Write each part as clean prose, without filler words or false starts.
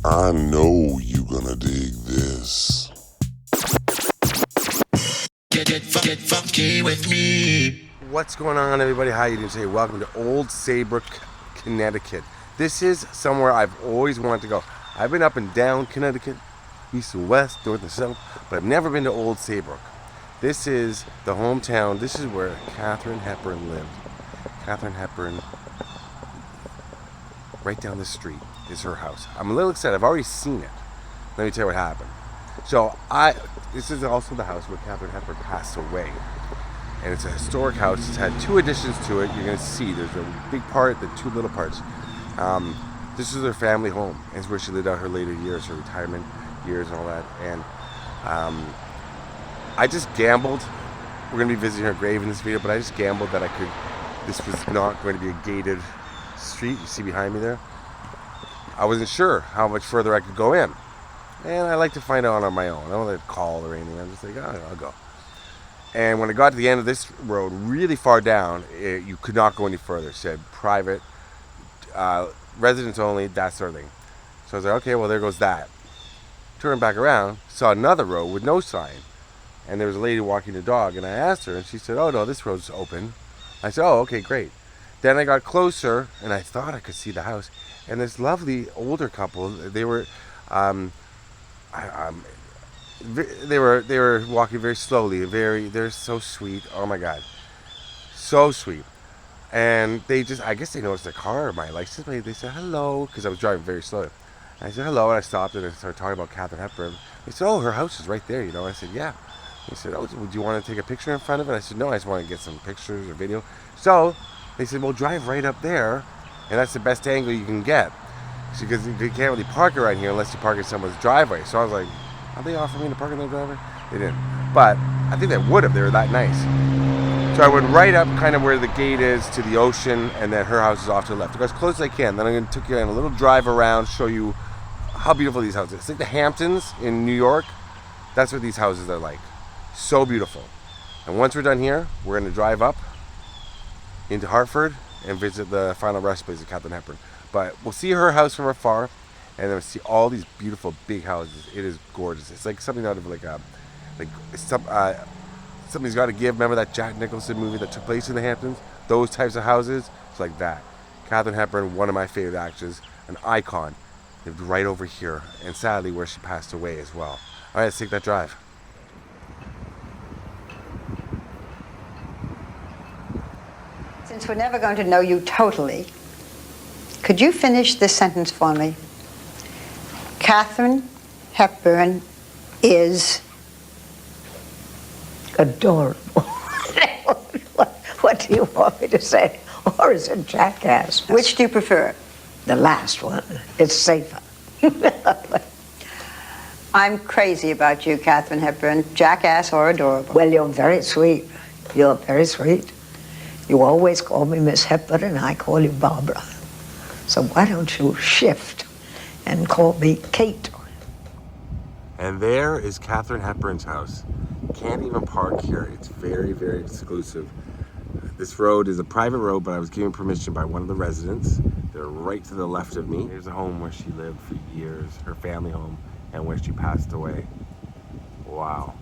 I know you gonna dig this. Get funky with me. What's going on, everybody? How you doing today? Welcome to Old Saybrook, Connecticut. This is somewhere I've always wanted to go. I've been up and down Connecticut, east and west, north and south, but I've never been to Old Saybrook. This is the hometown. This is where Katharine Hepburn lived. Katharine Hepburn, right down the street is her house. I'm a little excited. I've already seen it. Let me tell you what happened. So this is also the house where Katharine Hepburn passed away. And it's a historic house. It's had two additions to it. You're going to see there's a big part, the two little parts. This is her family home. It's where she lived out her later years, her retirement years and all that. And I just gambled. We're going to be visiting her grave in this video, but I just gambled that this was not going to be a gated street. You see behind me there? I wasn't sure how much further I could go in. And I like to find out on my own. I don't want to call or anything. I'm just like, oh, I'll go. And when I got to the end of this road, really far down, you could not go any further. It said private, residents only, that sort of thing. So I was like, okay, well, there goes that. Turned back around, saw another road with no sign. And there was a lady walking the dog, and I asked her, and she said, oh, no, this road's open. I said, oh, okay, great. Then I got closer, and I thought I could see the house. And this lovely older couple, they were walking very slowly. They're so sweet. Oh my God, so sweet. And I guess they noticed the car or my license plate. They said hello because I was driving very slow. And I said hello, and I stopped and I started talking about Katharine Hepburn. They said, oh, her house is right there, I said, yeah. They said, oh, would you want to take a picture in front of it? I said, no, I just want to get some pictures or video. So they said, well, drive right up there, and that's the best angle you can get. Because you can't really park around here unless you park in someone's driveway. So I was like, are they offering me to park in their driveway? They didn't. But I think they would have. They were that nice. So I went right up kind of where the gate is to the ocean, and then her house is off to the left. I go as close as I can. Then I'm going to take you on a little drive around, show you how beautiful these houses are. It's like the Hamptons in New York. That's what these houses are like. So beautiful. And once we're done here, we're going to drive up into Hartford and visit the final rest place of Katharine Hepburn. But we'll see her house from afar, and then we'll see all these beautiful big houses. It is gorgeous. It's like something out of Something's Got to Give. Remember that Jack Nicholson movie that took place in the Hamptons? Those types of houses. It's like that. Katharine Hepburn, one of my favorite actors, an icon, lived right over here, and sadly where she passed away as well. All right, let's take that drive. Since we're never going to know you totally, could you finish this sentence for me? Katharine Hepburn is adorable. What do you want me to say? Or is it jackass? Which do you prefer? The last one. It's safer. I'm crazy about you, Katharine Hepburn. Jackass or adorable. Well, you're very sweet. You're very sweet. You always call me Miss Hepburn, and I call you Barbara. So why don't you shift and call me Kate? And there is Katharine Hepburn's house. Can't even park here. It's very, very exclusive. This road is a private road, but I was given permission by one of the residents. They're right to the left of me. Here's a home where she lived for years, her family home, and where she passed away. Wow.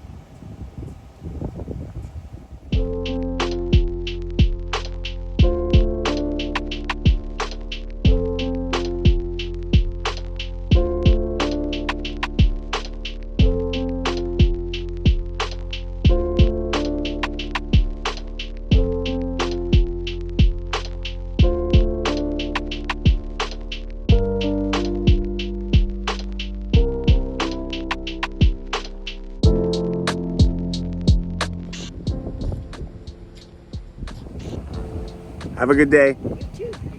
Have a good day. You too.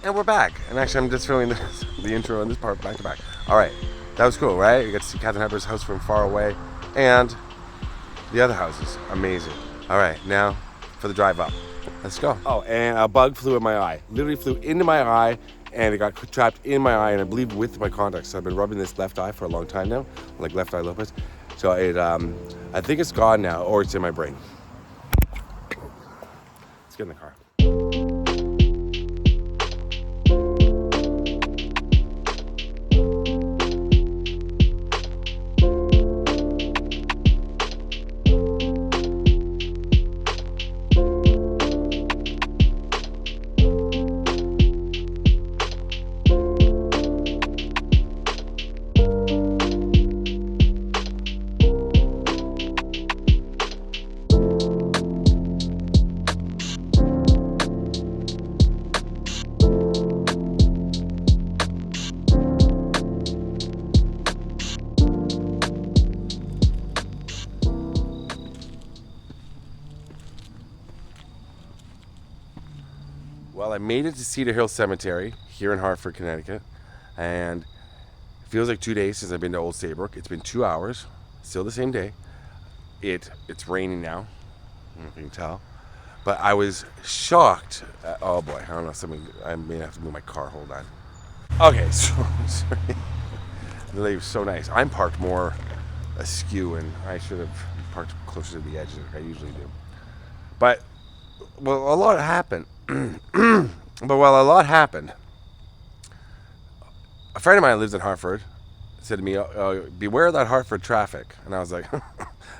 And we're back. And actually, I'm just filming the intro and this part back to back. All right. That was cool, right? You got to see Katharine Hepburn's house from far away. And the other houses. Amazing. All right. Now for the drive up. Let's go. Oh, and a bug flew in my eye. Literally flew into my eye, and it got trapped in my eye, and I believe with my contacts. So I've been rubbing this left eye for a long time now, like left eye lupus. So it, I think it's gone now, or it's in my brain. Let's get in the car. Well, I made it to Cedar Hill Cemetery here in Hartford, Connecticut, and it feels like 2 days since I've been to Old Saybrook. It's been 2 hours, still the same day. It's raining now, I don't know if you can tell, but I was shocked. Oh boy, I don't know, I may have to move my car, hold on. Okay, so, sorry. The lady was so nice. I'm parked more askew, and I should have parked closer to the edge like I usually do. But, well, a lot happened. But while a lot happened, a friend of mine who lives in Hartford said to me, beware of that Hartford traffic. And I was like,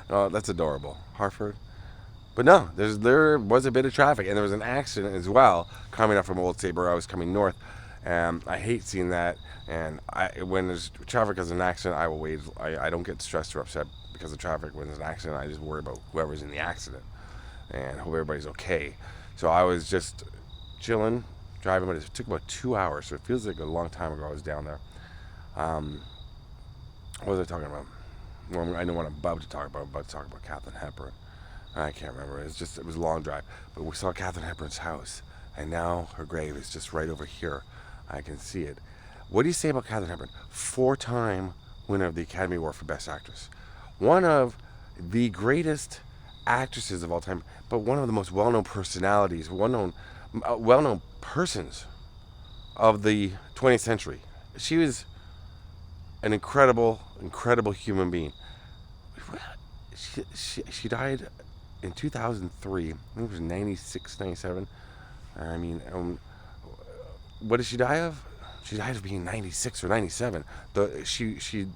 oh, that's adorable. Hartford? But no, there was a bit of traffic, and there was an accident as well coming up from Old Saybrook. I was coming north, and I hate seeing that. And when there's traffic as an accident, I will wait. I don't get stressed or upset because of traffic. When there's an accident, I just worry about whoever's in the accident and hope everybody's okay. So I was just chilling, driving, but it took about 2 hours, so it feels like a long time ago I was down there. What was I talking about? Well, I know what I'm about to talk about. I'm about to talk about Katharine Hepburn. I can't remember. It was a long drive. But we saw Katharine Hepburn's house, and now her grave is just right over here. I can see it. What do you say about Katharine Hepburn? 4-time winner of the Academy Award for Best Actress. One of the greatest actresses of all time, but one of the most well-known personalities, well-known persons of the 20th century. She was an incredible human being. She died in 2003. I think it was 96, 97. I mean, what did she die of? She died of being 96 or 97. She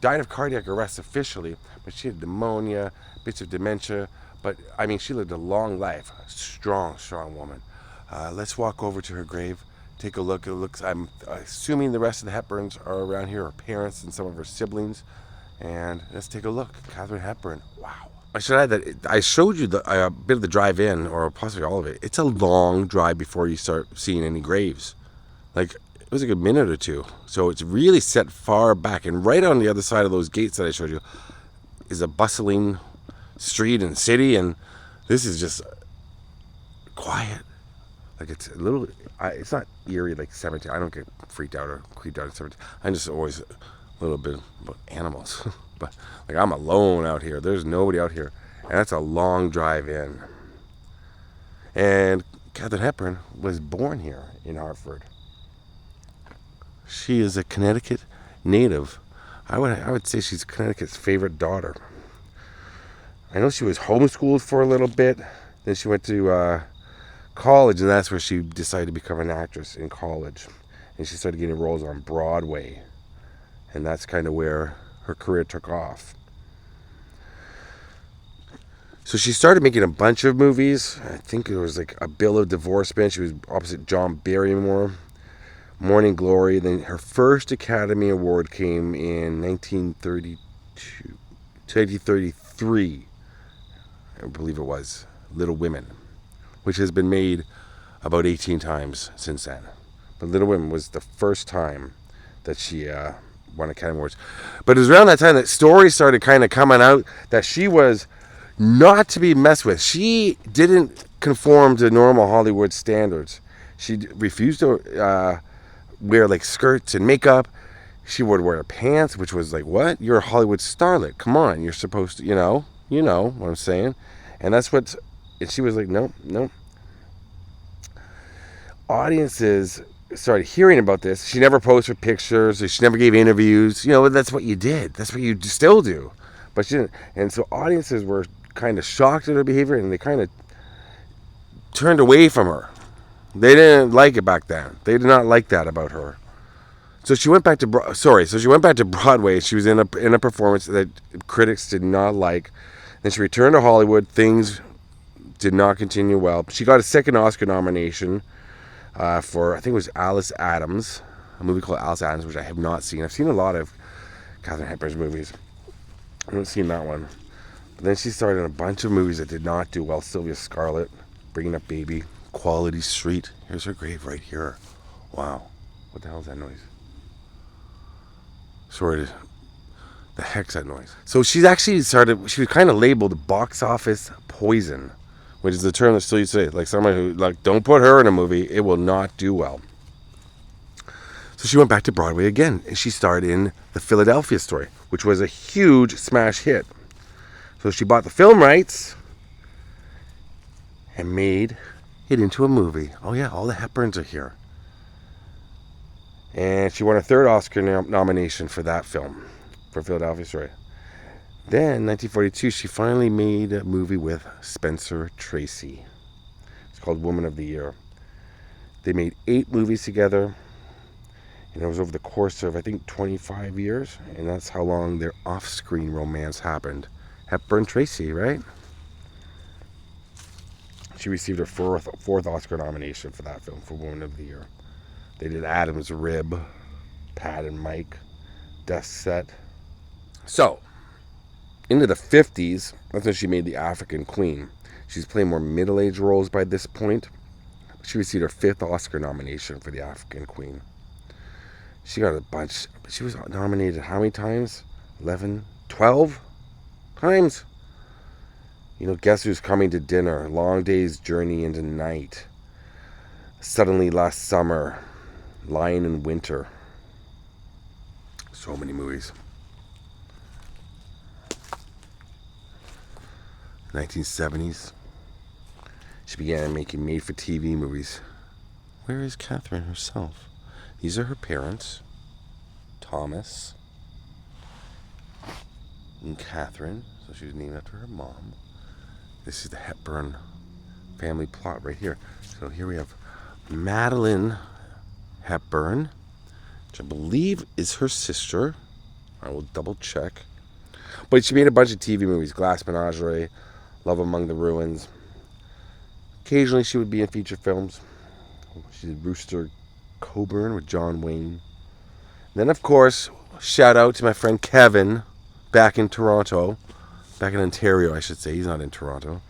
died of cardiac arrest officially, but she had pneumonia, bits of dementia. But I mean, she lived a long life. Strong woman. Let's walk over to her grave, take a look. It looks, I'm assuming the rest of the Hepburns are around here, her parents and some of her siblings. And let's take a look. Katharine Hepburn. Wow. I should add that I showed you a bit of the drive in, or possibly all of it. It's a long drive before you start seeing any graves. Like, it was a good minute or two. So it's really set far back. And right on the other side of those gates that I showed you is a bustling street and city. And this is just quiet. Like, it's a little, it's not eerie like cemetery. I don't get freaked out or creeped out in cemetery. I'm just always a little bit about animals. But, like, I'm alone out here. There's nobody out here. And that's a long drive in. And Katharine Hepburn was born here in Hartford. She is a Connecticut native. I would say she's Connecticut's favorite daughter. I know she was homeschooled for a little bit. Then she went to college, and that's where she decided to become an actress in college. And she started getting roles on Broadway. And that's kind of where her career took off. So she started making a bunch of movies. I think it was like A Bill of Divorcement. She was opposite John Barrymore. Morning Glory. Then her first Academy Award came in 1933. I believe it was. Little Women, which has been made about 18 times since then. But Little Women was the first time that she won Academy Awards. But it was around that time that stories started kind of coming out that she was not to be messed with. She didn't conform to normal Hollywood standards. She refused to wear like skirts and makeup. She would wear pants, which was like, what? You're a Hollywood starlet. Come on, you're supposed to, you know what I'm saying. And that's what. And she was like, nope. Audiences started hearing about this. She never posted pictures. She never gave interviews. That's what you did. That's what you still do. But she didn't. And so audiences were kind of shocked at her behavior, and they kind of turned away from her. They didn't like it back then. They did not like that about her. So she went back to Broadway. She was in a performance that critics did not like. Then she returned to Hollywood. Things did not continue well. She got a second Oscar nomination for, I think it was Alice Adams, a movie called Alice Adams, which I have not seen. I've seen a lot of Katharine Hepburn's movies. I haven't seen that one. But then she starred in a bunch of movies that did not do well. Sylvia Scarlett, Bringing Up Baby, Quality Street. Here's her grave right here. Wow. What the hell is that noise? Sorry, the heck's that noise? So she's actually she was kind of labeled box office poison, which is the term that still used to say, like someone who, like, don't put her in a movie, it will not do well. So she went back to Broadway again, and she starred in The Philadelphia Story, which was a huge smash hit. So she bought the film rights and made it into a movie. Oh yeah, all the Hepburns are here. And she won her third Oscar nomination for that film, for Philadelphia Story. Then, 1942, she finally made a movie with Spencer Tracy. It's called Woman of the Year. They made 8 movies together, and it was over the course of, I think, 25 years, and that's how long their off-screen romance happened. Hepburn-Tracy, right? She received her fourth Oscar nomination for that film, for Woman of the Year. They did Adam's Rib, Pat and Mike, Death Set. So, into the 50s, that's when she made The African Queen. She's playing more middle-aged roles by this point. She received her 5th Oscar nomination for The African Queen. She got a bunch. She was nominated how many times? 11? 12 times? Guess Who's Coming to Dinner? Long Day's Journey into Night. Suddenly Last Summer. Lion in Winter. So many movies. 1970s. She began making made-for-TV movies. Where is Katharine herself? These are her parents. Thomas. And Katharine. So she was named after her mom. This is the Hepburn family plot right here. So here we have Madeline Hepburn, which I believe is her sister. I will double check. But she made a bunch of TV movies. Glass Menagerie, Love Among the Ruins. Occasionally she would be in feature films. She did Rooster Coburn with John Wayne. And then, of course, shout out to my friend Kevin back in Toronto. Back in Ontario, I should say. He's not in Toronto.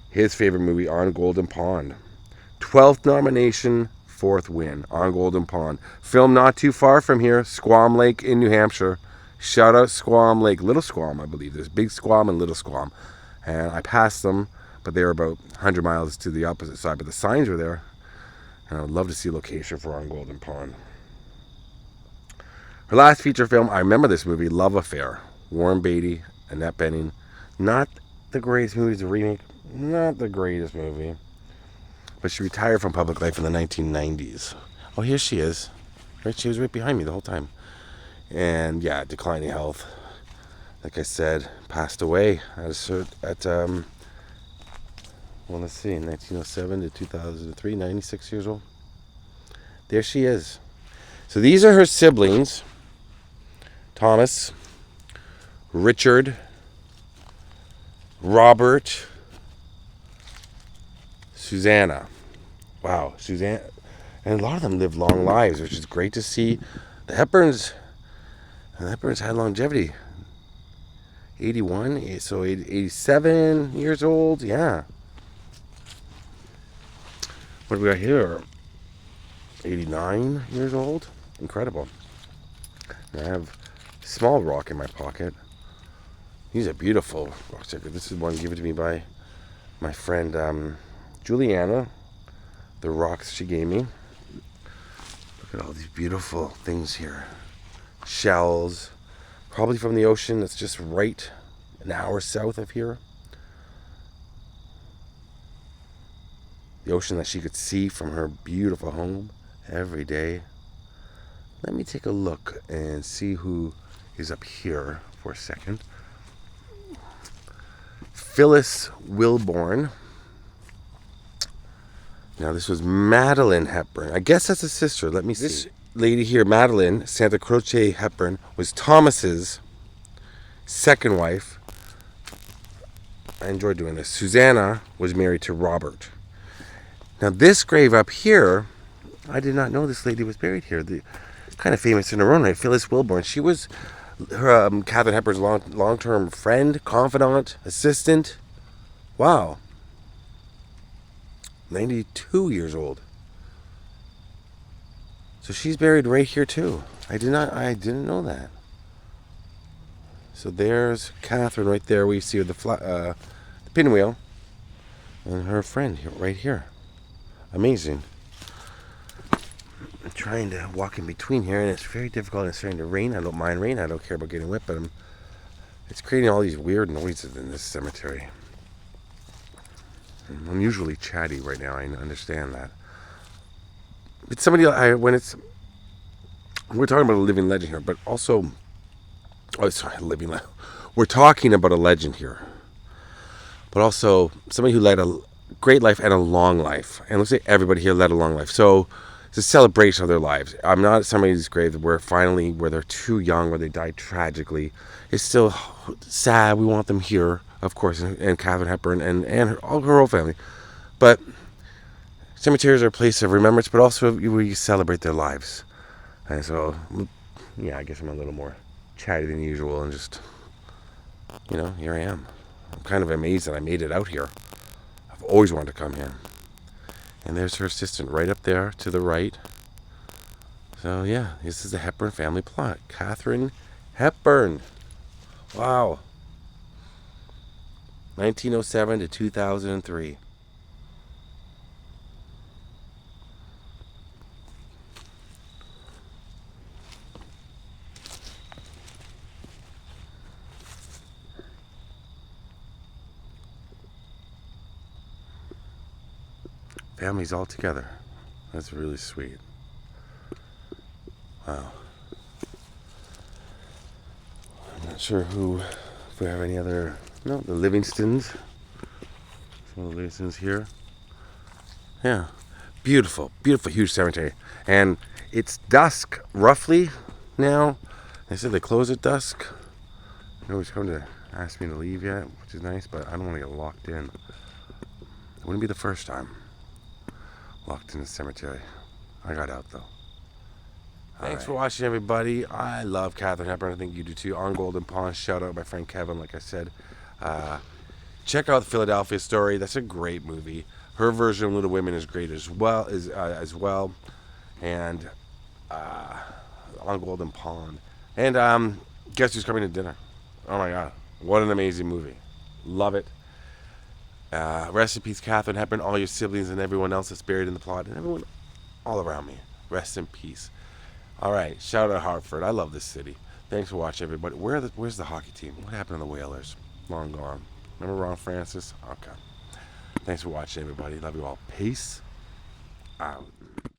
His favorite movie, On Golden Pond. 12th nomination, 4th win. On Golden Pond. Filmed not too far from here, Squam Lake in New Hampshire. Shout out Squam Lake. Little Squam, I believe. There's Big Squam and Little Squam. And I passed them, but they were about 100 miles to the opposite side. But the signs were there. And I would love to see a location for On Golden Pond. Her last feature film, I remember this movie, Love Affair. Warren Beatty, Annette Bening. Not the greatest movie, the remake. Not the greatest movie. But she retired from public life in the 1990s. Oh, here she is. Right, she was right behind me the whole time. And yeah, declining health. Like I said, passed away let's see, 1907 to 2003, 96 years old. There she is. So these are her siblings. Thomas, Richard, Robert, Susanna. Wow, Susanna. And a lot of them live long lives, which is great to see. The Hepburns had longevity. 81, so 87 years old, yeah. What do we got here? 89 years old? Incredible. And I have a small rock in my pocket. These are beautiful rocks. This is one given to me by my friend Juliana the rocks she gave me. Look at all these beautiful things here. Shells, probably from the ocean that's just right an hour south of here. The ocean that she could see from her beautiful home every day. Let me take a look and see who is up here for a second. Phyllis Wilborn. Now this was Madeline Hepburn. I guess that's a sister. Let me see. This lady here, Madeline Santa Croce Hepburn, was Thomas's second wife. I enjoyed doing this. Susanna was married to Robert. Now this grave up here, I did not know this lady was buried here. Kind of famous in her own right, Phyllis Wilborn. She was her, Katharine Hepburn's long-term friend, confidant, assistant. Wow. 92 years old. So she's buried right here too. I didn't know that. So there's Katharine right there. We see the pinwheel and her friend right here. Amazing. I'm trying to walk in between here, and it's very difficult. It's starting to rain. I don't mind rain. I don't care about getting wet, but it's creating all these weird noises in this cemetery. I'm usually chatty right now. I understand that. It's somebody. We're talking about a living legend here, but also, we're talking about a legend here, but also somebody who led a great life and a long life. And let's say everybody here led a long life. So it's a celebration of their lives. I'm not at somebody's grave where they're too young, where they died tragically. It's still sad. We want them here, of course, and Katharine Hepburn and her whole family. But cemeteries are a place of remembrance, but also where you celebrate their lives. And so, yeah, I guess I'm a little more chatty than usual, and just, here I am. I'm kind of amazed that I made it out here. I've always wanted to come here. And there's her assistant right up there to the right. So, yeah, this is the Hepburn family plot. Katharine Hepburn. Wow. 1907 to 2003. Families all together. That's really sweet. Wow. I'm not sure if we have any other. No, the Livingstons. Some of the Livingstons here. Yeah. Beautiful, beautiful, huge cemetery. And it's dusk, roughly, now. They said they close at dusk. Nobody's come to ask me to leave yet, which is nice, but I don't want to get locked in. It wouldn't be the first time. Locked in the cemetery. I got out though. Thanks for watching, everybody. I love Katharine Hepburn. I think you do too. On Golden Pond. Shout out my friend Kevin, like I said. Check out the Philadelphia Story. That's a great movie. Her version of Little Women is great as well. And On Golden Pond. And guess who's coming to dinner? Oh my God! What an amazing movie. Love it. Rest in peace, Katharine Hepburn, all your siblings and everyone else that's buried in the plot, and everyone all around me. Rest in peace. All right, shout out Hartford. I love this city. Thanks for watching, everybody. Where's the hockey team? What happened to the Whalers? Long gone. Remember Ron Francis? Okay. Thanks for watching, everybody. Love you all. Peace out.